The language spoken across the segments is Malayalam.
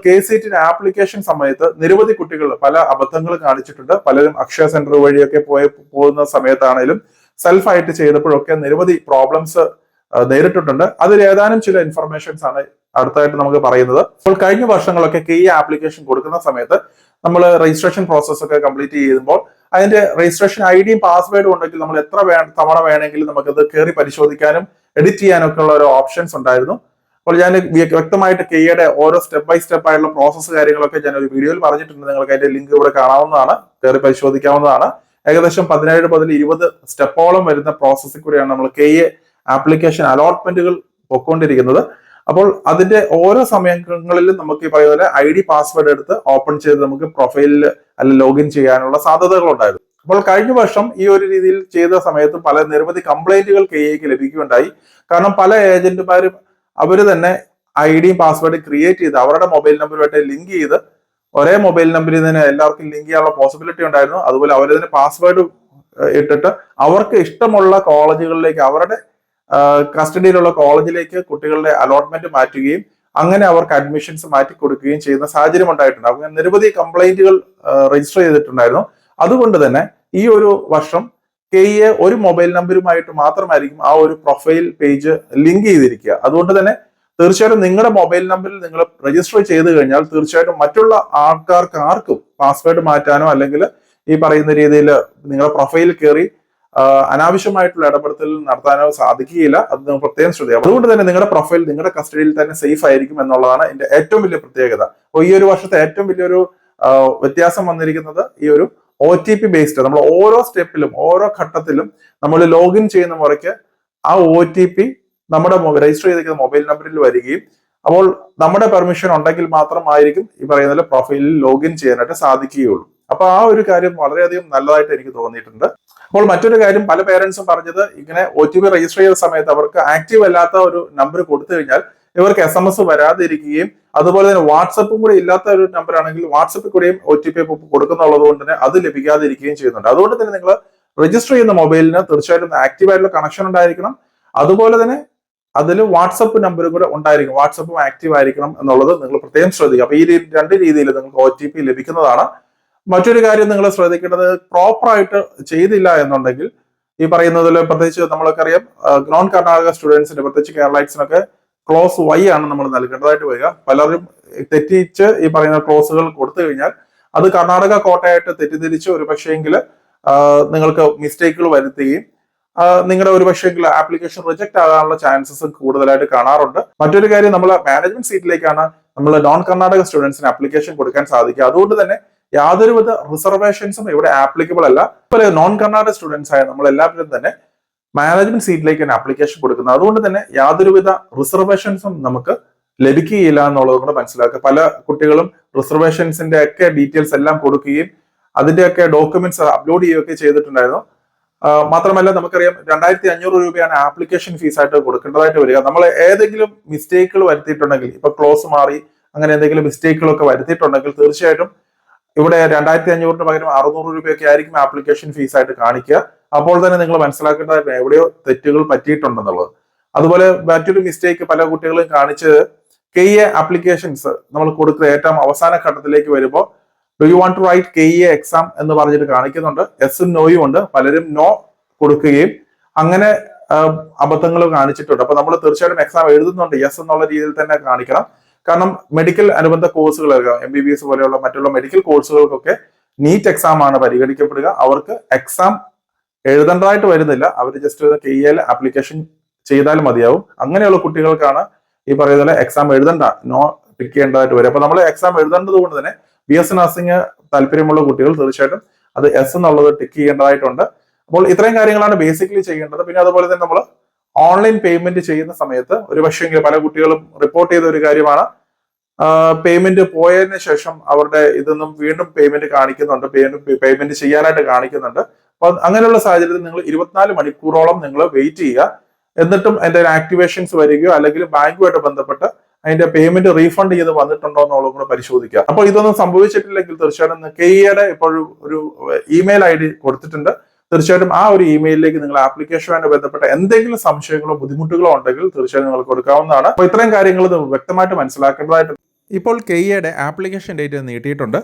KCET ആപ്ലിക്കേഷൻ സമയത്ത് നിരവധി കുട്ടികൾ പല അബദ്ധങ്ങൾ കാണിച്ചിട്ടുണ്ട്. പലരും അക്ഷയ സെന്റർ വഴിയൊക്കെ പോകുന്ന സമയത്താണെങ്കിലും സെൽഫായിട്ട് ചെയ്തപ്പോഴൊക്കെ നിരവധി പ്രോബ്ലംസ് നേരിട്ടിട്ടുണ്ട്. അതിൽ ഏതാനും ചില ഇൻഫർമേഷൻസ് ആണ് അടുത്തായിട്ട് നമുക്ക് പറയുന്നത്. അപ്പോൾ കഴിഞ്ഞ വർഷങ്ങളൊക്കെ KE ആപ്ലിക്കേഷൻ കൊടുക്കുന്ന സമയത്ത് നമ്മൾ രജിസ്ട്രേഷൻ പ്രോസസ് ഒക്കെ കംപ്ലീറ്റ് ചെയ്യുമ്പോൾ അതിന്റെ രജിസ്ട്രേഷൻ ഐഡിയും പാസ്വേഡും ഉണ്ടെങ്കിൽ നമ്മൾ എത്ര തവണ വേണമെങ്കിലും നമുക്കത് കയറി പരിശോധിക്കാനും എഡിറ്റ് ചെയ്യാനും ഒക്കെ ഉള്ള ഒരു ഓപ്ഷൻസ് ഉണ്ടായിരുന്നു. അപ്പോൾ ഞാൻ വ്യക്തമായിട്ട് KEയുടെ ഓരോ സ്റ്റെപ്പ് ബൈ സ്റ്റെപ്പ് ആയിട്ടുള്ള പ്രോസസ്സ് കാര്യങ്ങളൊക്കെ ഞാൻ ഒരു വീഡിയോയിൽ പറഞ്ഞിട്ടുണ്ട്. നിങ്ങൾക്ക് അതിന്റെ ലിങ്ക് ഇവിടെ കാണാവുന്നതാണ്, കയറി പരിശോധിക്കാവുന്നതാണ്. ഏകദേശം 17 മുതൽ 20 സ്റ്റെപ്പോളം വരുന്ന പ്രോസസ്സിൽ കൂടിയാണ് നമ്മൾ KE ആപ്ലിക്കേഷൻ അലോട്ട്മെന്റുകൾ പൊയ്ക്കൊണ്ടിരിക്കുന്നത്. അപ്പോൾ അതിന്റെ ഓരോ സമയങ്ങളിലും നമുക്ക് ഈ പറയുന്ന പോലെ ID പാസ്വേഡ് എടുത്ത് ഓപ്പൺ ചെയ്ത് നമുക്ക് പ്രൊഫൈലിൽ അല്ലെങ്കിൽ ലോഗിൻ ചെയ്യാനുള്ള സാധ്യതകൾ ഉണ്ടായിരുന്നു. അപ്പോൾ കഴിഞ്ഞ വർഷം ഈ ഒരു രീതിയിൽ ചെയ്ത സമയത്ത് നിരവധി കംപ്ലൈന്റുകൾ KEക്ക് ലഭിക്കുകയുണ്ടായി. കാരണം പല ഏജന്റുമാരും അവര് തന്നെ IDയും പാസ്വേഡും ക്രിയേറ്റ് ചെയ്ത് അവരുടെ മൊബൈൽ നമ്പറുമായിട്ട് ലിങ്ക് ചെയ്ത് ഒരേ മൊബൈൽ നമ്പറിൽ തന്നെ എല്ലാവർക്കും ലിങ്ക് ചെയ്യാനുള്ള പോസിബിലിറ്റി ഉണ്ടായിരുന്നു. അതുപോലെ അവരതിന് പാസ്വേഡ് ഇട്ടിട്ട് അവർക്ക് ഇഷ്ടമുള്ള കോളേജുകളിലേക്ക്, അവരുടെ കസ്റ്റഡിയിലുള്ള കോളേജിലേക്ക് കുട്ടികളുടെ അലോട്ട്മെന്റ് മാറ്റുകയും അങ്ങനെ അവർക്ക് അഡ്മിഷൻസ് മാറ്റി കൊടുക്കുകയും ചെയ്യുന്ന സാഹചര്യം ഉണ്ടായിട്ടുണ്ട്. അങ്ങനെ നിരവധി കംപ്ലൈന്റുകൾ രജിസ്റ്റർ ചെയ്തിട്ടുണ്ടായിരുന്നു. അതുകൊണ്ട് തന്നെ ഈ ഒരു വർഷം KE ഒരു മൊബൈൽ നമ്പറുമായിട്ട് മാത്രമായിരിക്കും ആ ഒരു പ്രൊഫൈൽ പേജ് ലിങ്ക് ചെയ്തിരിക്കുക. അതുകൊണ്ട് തന്നെ തീർച്ചയായിട്ടും നിങ്ങളുടെ മൊബൈൽ നമ്പറിൽ നിങ്ങൾ രജിസ്റ്റർ ചെയ്ത് കഴിഞ്ഞാൽ തീർച്ചയായിട്ടും മറ്റുള്ള ആൾക്കാർക്ക് ആർക്കും പാസ്വേഡ് മാറ്റാനോ അല്ലെങ്കിൽ ഈ പറയുന്ന രീതിയിൽ നിങ്ങളുടെ പ്രൊഫൈൽ കയറി അനാവശ്യമായിട്ടുള്ള ഇടപെടുത്തൽ നടത്താനോ സാധിക്കുകയില്ല. അത് നിങ്ങൾ പ്രത്യേകം ശ്രദ്ധിക്കുക. അതുകൊണ്ട് തന്നെ നിങ്ങളുടെ പ്രൊഫൈൽ നിങ്ങളുടെ കസ്റ്റഡിയിൽ തന്നെ സേഫ് ആയിരിക്കും എന്നുള്ളതാണ് ഇതിന്റെ ഏറ്റവും വലിയ പ്രത്യേകത. അപ്പോൾ ഈ ഒരു വർഷത്തെ ഏറ്റവും വലിയൊരു വ്യത്യാസം വന്നിരിക്കുന്നത് ഈ ഒരു OTP ബേസ്ഡ്, നമ്മൾ ഓരോ സ്റ്റെപ്പിലും ഓരോ ഘട്ടത്തിലും നമ്മൾ ലോഗിൻ ചെയ്യുന്ന മുറയ്ക്ക് ആ OTP നമ്മുടെ രജിസ്റ്റർ ചെയ്തിരിക്കുന്ന മൊബൈൽ നമ്പറിൽ വരികയും അപ്പോൾ നമ്മുടെ പെർമിഷൻ ഉണ്ടെങ്കിൽ മാത്രമായിരിക്കും ഈ പറയുന്ന പ്രൊഫൈലിൽ ലോഗിൻ ചെയ്യാനായിട്ട് സാധിക്കുകയുള്ളൂ. അപ്പൊ ആ ഒരു കാര്യം വളരെയധികം നല്ലതായിട്ട് എനിക്ക് തോന്നിയിട്ടുണ്ട്. അപ്പോൾ മറ്റൊരു കാര്യം, പല പേരൻസും പറഞ്ഞത് ഇങ്ങനെ OTP രജിസ്റ്റർ ചെയ്ത സമയത്ത് അവർക്ക് ആക്റ്റീവ് അല്ലാത്ത ഒരു നമ്പർ കൊടുത്തു കഴിഞ്ഞാൽ ഇവർക്ക് SMS വരാതിരിക്കുകയും അതുപോലെ തന്നെ വാട്സപ്പും കൂടെ ഇല്ലാത്ത ഒരു നമ്പർ ആണെങ്കിൽ വാട്സപ്പിൽ കൂടെയും OTP കൊടുക്കുന്നുള്ളത് കൊണ്ട് തന്നെ അത് ലഭിക്കാതിരിക്കുകയും ചെയ്യുന്നുണ്ട്. അതുകൊണ്ട് തന്നെ നിങ്ങൾ രജിസ്റ്റർ ചെയ്യുന്ന മൊബൈലിന് തീർച്ചയായിട്ടും ആക്റ്റീവ് ആയിട്ടുള്ള കണക്ഷൻ ഉണ്ടായിരിക്കണം. അതുപോലെ തന്നെ അതിൽ വാട്സപ്പ് നമ്പറും കൂടെ ഉണ്ടായിരിക്കും, വാട്സപ്പും ആക്റ്റീവ് ആയിരിക്കണം എന്നുള്ളത് നിങ്ങൾ പ്രത്യേകം ശ്രദ്ധിക്കുക. അപ്പൊ ഈ രണ്ട് രീതിയിൽ നിങ്ങൾക്ക് OTP ലഭിക്കുന്നതാണ്. മറ്റൊരു കാര്യം നിങ്ങൾ ശ്രദ്ധിക്കേണ്ടത്, പ്രോപ്പറായിട്ട് ചെയ്തില്ല എന്നുണ്ടെങ്കിൽ ഈ പറയുന്നതിൽ പ്രത്യേകിച്ച് നമ്മൾക്കറിയാം നോൺ കർണാടക സ്റ്റുഡൻസിന് പ്രത്യേകിച്ച് കേരളൈറ്റ്സിനൊക്കെ ക്ലോസ് Y ആണ് നമ്മൾ നൽകേണ്ടതായിട്ട് വരിക. പലരും തെറ്റിച്ച് ഈ പറയുന്ന ക്ലോസുകൾ കൊടുത്തു കഴിഞ്ഞാൽ അത് കർണാടക കോട്ടയായിട്ട് തെറ്റിദ്ധരിച്ച് ഒരു പക്ഷേങ്കിൽ നിങ്ങൾക്ക് മിസ്റ്റേക്കുകൾ വരുത്തുകയും നിങ്ങളുടെ ഒരു പക്ഷേങ്കിൽ ആപ്ലിക്കേഷൻ റിജക്ട് ആകാനുള്ള ചാൻസസ് കൂടുതലായിട്ട് കാണാറുണ്ട്. മറ്റൊരു കാര്യം, നമ്മൾ മാനേജ്മെന്റ് സീറ്റിലേക്കാണ് നമ്മൾ നോൺ കർണാടക സ്റ്റുഡൻസിന് ആപ്ലിക്കേഷൻ കൊടുക്കാൻ സാധിക്കുക. അതുകൊണ്ട് തന്നെ യാതൊരുവിധ റിസർവേഷൻസും ഇവിടെ ആപ്ലിക്കബിൾ അല്ല. അതുപോലെ നോൺ കർണാടക സ്റ്റുഡൻസ് ആയ നമ്മൾ എല്ലാവരും തന്നെ മാനേജ്മെന്റ് സീറ്റിലേക്കാണ് ആപ്ലിക്കേഷൻ കൊടുക്കുന്നത്. അതുകൊണ്ട് തന്നെ യാതൊരുവിധ റിസർവേഷൻസും നമുക്ക് ലഭിക്കുകയില്ല എന്നുള്ളത് കൂടെ മനസ്സിലാക്കുക. പല കുട്ടികളും റിസർവേഷൻസിന്റെ ഒക്കെ ഡീറ്റെയിൽസ് എല്ലാം കൊടുക്കുകയും അതിന്റെയൊക്കെ ഡോക്യുമെന്റ്സ് അപ്ലോഡ് ചെയ്യുകയൊക്കെ ചെയ്തിട്ടുണ്ടായിരുന്നു. മാത്രമല്ല നമുക്കറിയാം 2500 രൂപയാണ് ആപ്ലിക്കേഷൻ ഫീസ് ആയിട്ട് കൊടുക്കേണ്ടതായിട്ട് വരിക. നമ്മൾ ഏതെങ്കിലും മിസ്റ്റേക്കുകൾ വരുത്തിയിട്ടുണ്ടെങ്കിൽ, ഇപ്പൊ ക്ലോസ് മാറി അങ്ങനെ എന്തെങ്കിലും മിസ്റ്റേക്കുകളൊക്കെ വരുത്തിയിട്ടുണ്ടെങ്കിൽ തീർച്ചയായിട്ടും ഇവിടെ 2500 പകരം 600 രൂപയൊക്കെ ആയിരിക്കും ആപ്ലിക്കേഷൻ ഫീസ് ആയിട്ട് കാണിക്കുക. അപ്പോൾ തന്നെ നിങ്ങൾ മനസ്സിലാക്കേണ്ടതായിട്ട് എവിടെയോ തെറ്റുകൾ പറ്റിയിട്ടുണ്ടെന്നുള്ളത്. അതുപോലെ മറ്റൊരു മിസ്റ്റേക്ക് പല കുട്ടികളും കാണിച്ചത്, KE ആപ്ലിക്കേഷൻസ് നമ്മൾ കൊടുക്കുന്ന ഏറ്റവും അവസാന ഘട്ടത്തിലേക്ക് വരുമ്പോൾ do you want to write KE exam എന്ന് പറഞ്ഞിട്ട് കാണിക്കുന്നുണ്ട്. യെസും നോയും ഉണ്ട്. പലരും നോ കൊടുക്കുകയും അങ്ങനെ അബദ്ധങ്ങൾ കാണിച്ചിട്ടുണ്ട്. അപ്പൊ നമ്മൾ തീർച്ചയായിട്ടും എക്സാം എഴുതുന്നുണ്ട് യെസ് എന്നുള്ള രീതിയിൽ തന്നെ കാണിക്കണം. കാരണം മെഡിക്കൽ അനുബന്ധ കോഴ്സുകൾ MBBS പോലെയുള്ള മറ്റുള്ള മെഡിക്കൽ കോഴ്സുകൾക്കൊക്കെ നീറ്റ് എക്സാം ആണ് പരിഗണിക്കപ്പെടുക. അവർക്ക് എക്സാം എഴുതേണ്ടതായിട്ട് വരുന്നില്ല, അവർ ജസ്റ്റ് KEയിൽ ആപ്ലിക്കേഷൻ ചെയ്താൽ മതിയാവും. അങ്ങനെയുള്ള കുട്ടികൾക്കാണ് ഈ പറയുന്ന എക്സാം എഴുതണ്ട, നോ ടിക്ക് ചെയ്യേണ്ടതായിട്ട് വരും. അപ്പൊ നമ്മൾ എക്സാം എഴുതേണ്ടത് കൊണ്ട് തന്നെ BS നഴ്സിംഗ് താല്പര്യമുള്ള കുട്ടികൾ തീർച്ചയായിട്ടും അത് എസ് എന്നുള്ളത് ടിക്ക് ചെയ്യേണ്ടതായിട്ടുണ്ട്. അപ്പോൾ ഇത്രയും കാര്യങ്ങളാണ് ബേസിക്കലി ചെയ്യേണ്ടത്. പിന്നെ അതുപോലെ തന്നെ നമ്മൾ ഓൺലൈൻ പേയ്മെന്റ് ചെയ്യുന്ന സമയത്ത് ഒരു പക്ഷേ പല കുട്ടികളും റിപ്പോർട്ട് ചെയ്ത ഒരു കാര്യമാണ്, പേയ്മെന്റ് പോയതിന് ശേഷം അവരുടെ ഇതൊന്നും വീണ്ടും പേയ്മെന്റ് കാണിക്കുന്നുണ്ട്, പേയ്മെന്റ് ചെയ്യാനായിട്ട് കാണിക്കുന്നുണ്ട്. അപ്പൊ അങ്ങനെയുള്ള സാഹചര്യത്തിൽ നിങ്ങൾ 24 മണിക്കൂറോളം നിങ്ങൾ വെയിറ്റ് ചെയ്യുക. എന്നിട്ടും അതിന്റെ ആക്ടിവേഷൻസ് വരികയോ അല്ലെങ്കിൽ ബാങ്കുമായിട്ട് ബന്ധപ്പെട്ട് അതിന്റെ പേയ്മെന്റ് റീഫണ്ട് ചെയ്ത് വന്നിട്ടുണ്ടോ എന്നുള്ളത് കൂടെ പരിശോധിക്കുക. അപ്പോൾ ഇതൊന്നും സംഭവിച്ചിട്ടില്ലെങ്കിൽ തീർച്ചയായിട്ടും KEയുടെ ഇപ്പോൾ ഒരു ഇമെയിൽ ID കൊടുത്തിട്ടുണ്ട്. തീർച്ചയായിട്ടും ആ ഒരു ഇമെയിലിലേക്ക് നിങ്ങൾ ആപ്ലിക്കേഷനുമായി ബന്ധപ്പെട്ട എന്തെങ്കിലും സംശയങ്ങളോ ബുദ്ധിമുട്ടുകളോ ഉണ്ടെങ്കിൽ തീർച്ചയായും നിങ്ങൾക്ക് കൊടുക്കാവുന്നതാണ്. അപ്പോൾ ഇത്രയും കാര്യങ്ങൾ വ്യക്തമായിട്ട് മനസ്സിലാക്കേണ്ടതായിട്ട്. ഇപ്പോൾ കെയ്യയുടെ ആപ്ലിക്കേഷൻ ഡേറ്റ് നീട്ടിയിട്ടുണ്ട്.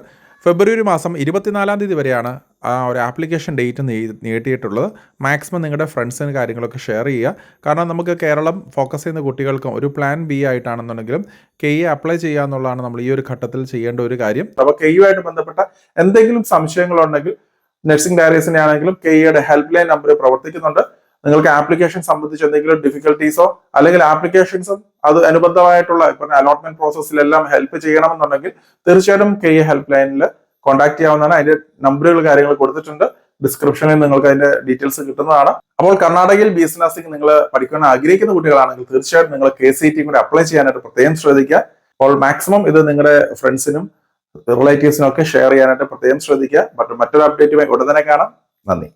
ഫെബ്രുവരി മാസം 24-ാം തീയതി വരെയാണ് ആ ഒരു ആപ്ലിക്കേഷൻ ഡേറ്റ് നീട്ടിയിട്ടുള്ളത്. മാക്സിമം നിങ്ങളുടെ ഫ്രണ്ട്സിന് കാര്യങ്ങളൊക്കെ ഷെയർ ചെയ്യുക. കാരണം നമുക്ക് കേരളം ഫോക്കസ് ചെയ്യുന്ന കുട്ടികൾക്കും ഒരു പ്ലാൻ ബി ആയിട്ടാണെന്നുണ്ടെങ്കിലും കെയ്യെ അപ്ലൈ ചെയ്യുക എന്നുള്ളതാണ് നമ്മൾ ഈ ഒരു ഘട്ടത്തിൽ ചെയ്യേണ്ട ഒരു കാര്യം. അപ്പോൾ കെയ്യുമായിട്ട് ബന്ധപ്പെട്ട എന്തെങ്കിലും സംശയങ്ങളുണ്ടെങ്കിൽ നഴ്സിംഗ് ഡയറീസിനെ ആണെങ്കിലും കെയ്യുടെ ഹെൽപ്പ് ലൈൻ നമ്പർ പ്രവർത്തിക്കുന്നുണ്ട്. നിങ്ങൾക്ക് ആപ്ലിക്കേഷൻ സംബന്ധിച്ച് എന്തെങ്കിലും ഡിഫിക്കൽട്ടീസോ അല്ലെങ്കിൽ ആപ്ലിക്കേഷൻസും അത് അനുബന്ധമായിട്ടുള്ള അലോട്ട്മെന്റ് പ്രോസസ്സിലെല്ലാം ഹെൽപ്പ് ചെയ്യണമെന്നുണ്ടെങ്കിൽ തീർച്ചയായിട്ടും കെയ്യെ ഹെൽപ്പ് ലൈനിൽ കോൺടാക്ട് ചെയ്യാവുന്നതാണ്. അതിന്റെ നമ്പറുകൾ കാര്യങ്ങൾ കൊടുത്തിട്ടുണ്ട്. ഡിസ്ക്രിപ്ഷനിൽ നിങ്ങൾക്ക് അതിന്റെ ഡീറ്റെയിൽസ് കിട്ടുന്നതാണ്. അപ്പോൾ കർണാടകയിൽ ബി.എസ്.സി നഴ്സിംഗ് നിങ്ങൾ പഠിക്കാൻ ആഗ്രഹിക്കുന്ന കുട്ടികളാണെങ്കിൽ തീർച്ചയായിട്ടും നിങ്ങൾ KCET കൂടി അപ്ലൈ ചെയ്യാനായിട്ട് പ്രത്യേകം ശ്രദ്ധിക്കുക. അപ്പോൾ മാക്സിമം ഇത് നിങ്ങളുടെ ഫ്രണ്ട്സിനും റിലേറ്റീവ്സിനും ഒക്കെ ഷെയർ ചെയ്യാനായിട്ട് പ്രത്യേകം ശ്രദ്ധിക്കുക. മറ്റൊരു അപ്ഡേറ്റുമായി ഉടൻ തന്നെ കാണാം. നന്ദി.